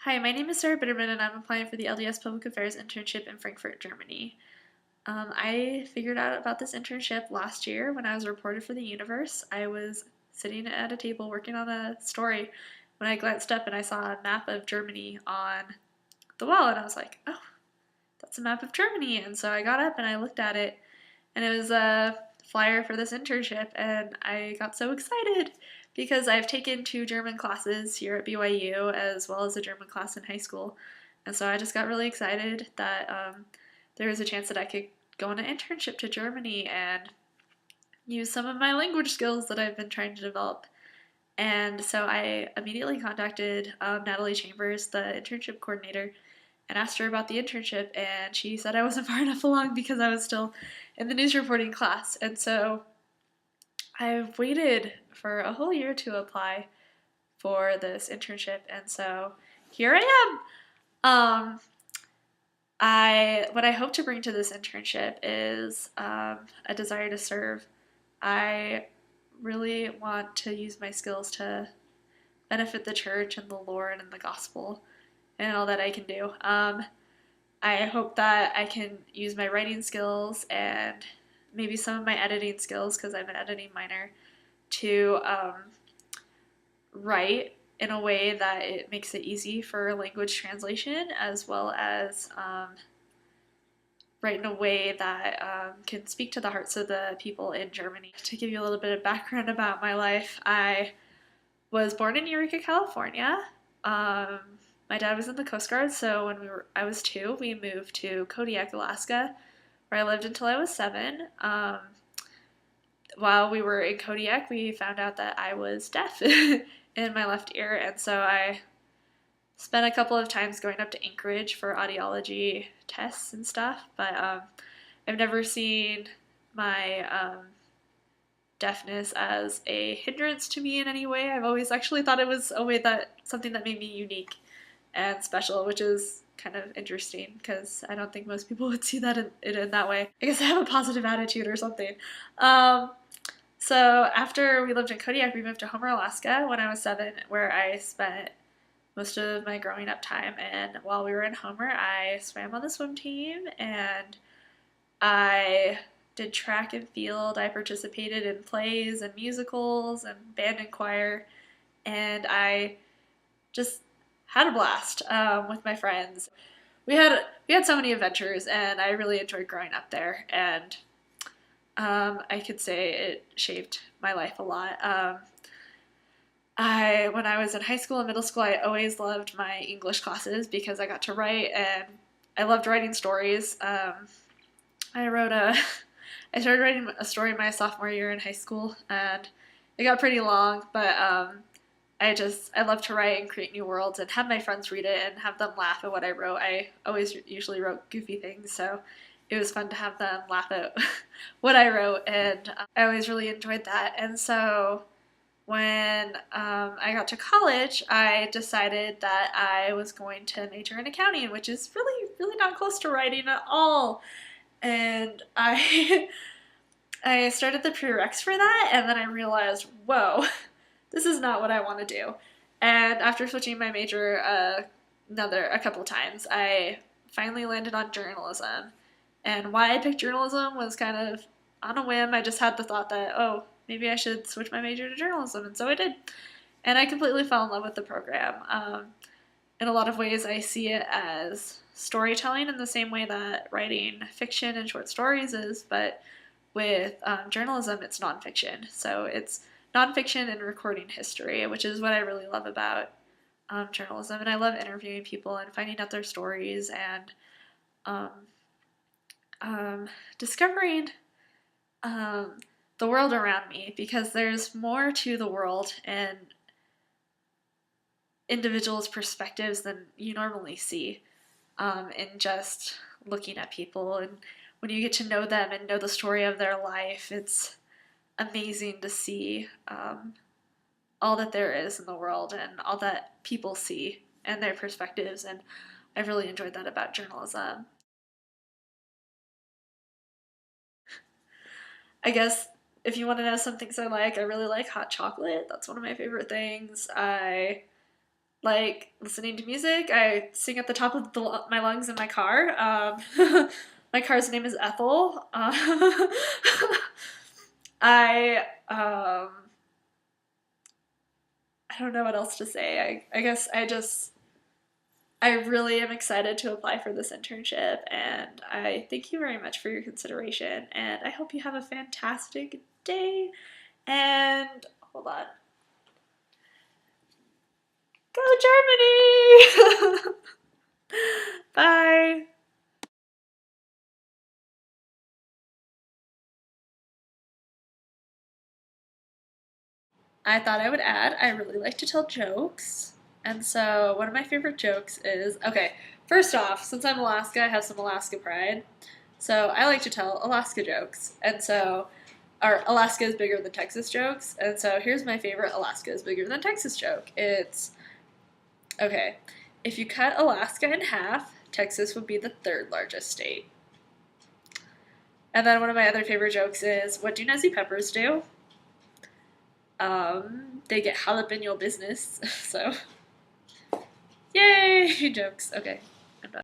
Hi, my name is Sarah Bitterman and I'm applying for the LDS Public Affairs Internship in Frankfurt, Germany. I figured out about this internship last year when I was a reporter for the Universe. I was sitting at a table working on a story when I glanced up and I saw a map of Germany on the wall and I was like, oh, that's a map of Germany. And so I got up and I looked at it and it was a flyer for this internship and I got so excited because I've taken 2 German classes here at BYU as well as a German class in high school. And so I just got really excited that there was a chance that I could go on an internship to Germany and use some of my language skills that I've been trying to develop. And so I immediately contacted Natalie Chambers, the internship coordinator, and asked her about the internship, and she said I wasn't far enough along because I was still in the news reporting class. And so I've waited for a whole year to apply for this internship, and so here I am. What I hope to bring to this internship is a desire to serve. I really want to use my skills to benefit the church and the Lord and the gospel and all that I can do. I hope that I can use my writing skills and maybe some of my editing skills, because I'm an editing minor, to write in a way that it makes it easy for language translation, as well as write in a way that can speak to the hearts of the people in Germany. To give you a little bit of background about my life, I was born in Eureka, California. My dad was in the Coast Guard, so when I was 2, we moved to Kodiak, Alaska, where I lived until I was 7. While we were in Kodiak, we found out that I was deaf in my left ear, and so I spent a couple of times going up to Anchorage for audiology tests and stuff, but I've never seen my deafness as a hindrance to me in any way. I've always actually thought it was a way that something that made me unique and special, which is kind of interesting because I don't think most people would see that in that way. I guess I have a positive attitude or something. So after we lived in Kodiak, we moved to Homer, Alaska when I was 7, where I spent most of my growing up time. And while we were in Homer, I swam on the swim team and I did track and field. I participated in plays and musicals and band and choir, and I just had a blast with my friends. We had so many adventures, and I really enjoyed growing up there. And I could say it shaped my life a lot. When I was in high school and middle school, I always loved my English classes because I got to write, and I loved writing stories. I started writing a story my sophomore year in high school, and it got pretty long, but I love to write and create new worlds and have my friends read it and have them laugh at what I wrote. I always usually wrote goofy things, so it was fun to have them laugh at what I wrote, and I always really enjoyed that. And so when I got to college, I decided that I was going to major in accounting, which is really, really not close to writing at all. And I I started the prereqs for that, and then I realized, whoa, this is not what I want to do. And after switching my major a couple times, I finally landed on journalism. And why I picked journalism was kind of on a whim. I just had the thought that, oh, maybe I should switch my major to journalism, and so I did. And I completely fell in love with the program. In a lot of ways, I see it as storytelling in the same way that writing fiction and short stories is, but with journalism, it's nonfiction. So it's nonfiction and recording history, which is what I really love about journalism. And I love interviewing people and finding out their stories and discovering the world around me, because there's more to the world and individuals' perspectives than you normally see in just looking at people. And when you get to know them and know the story of their life, it's amazing to see all that there is in the world and all that people see and their perspectives. And I've really enjoyed that about journalism. I guess if you want to know some things I really like hot chocolate. That's one of my favorite things. I like listening to music. I sing at the top of my lungs in my car. My car's name is Ethel. I I don't know what else to say. I guess I really am excited to apply for this internship, and I thank you very much for your consideration, and I hope you have a fantastic day. And hold on. Go Germany! Bye. I thought I would add, I really like to tell jokes. And so one of my favorite jokes is, okay, first off, since I'm Alaska, I have some Alaska pride. So I like to tell Alaska jokes. And so, or Alaska is bigger than Texas jokes. And so here's my favorite Alaska is bigger than Texas joke. It's, okay, if you cut Alaska in half, Texas would be the third largest state. And then one of my other favorite jokes is, what do Nosy Peppers do? They get jalapeno business. So, yay, jokes. Okay, I'm done.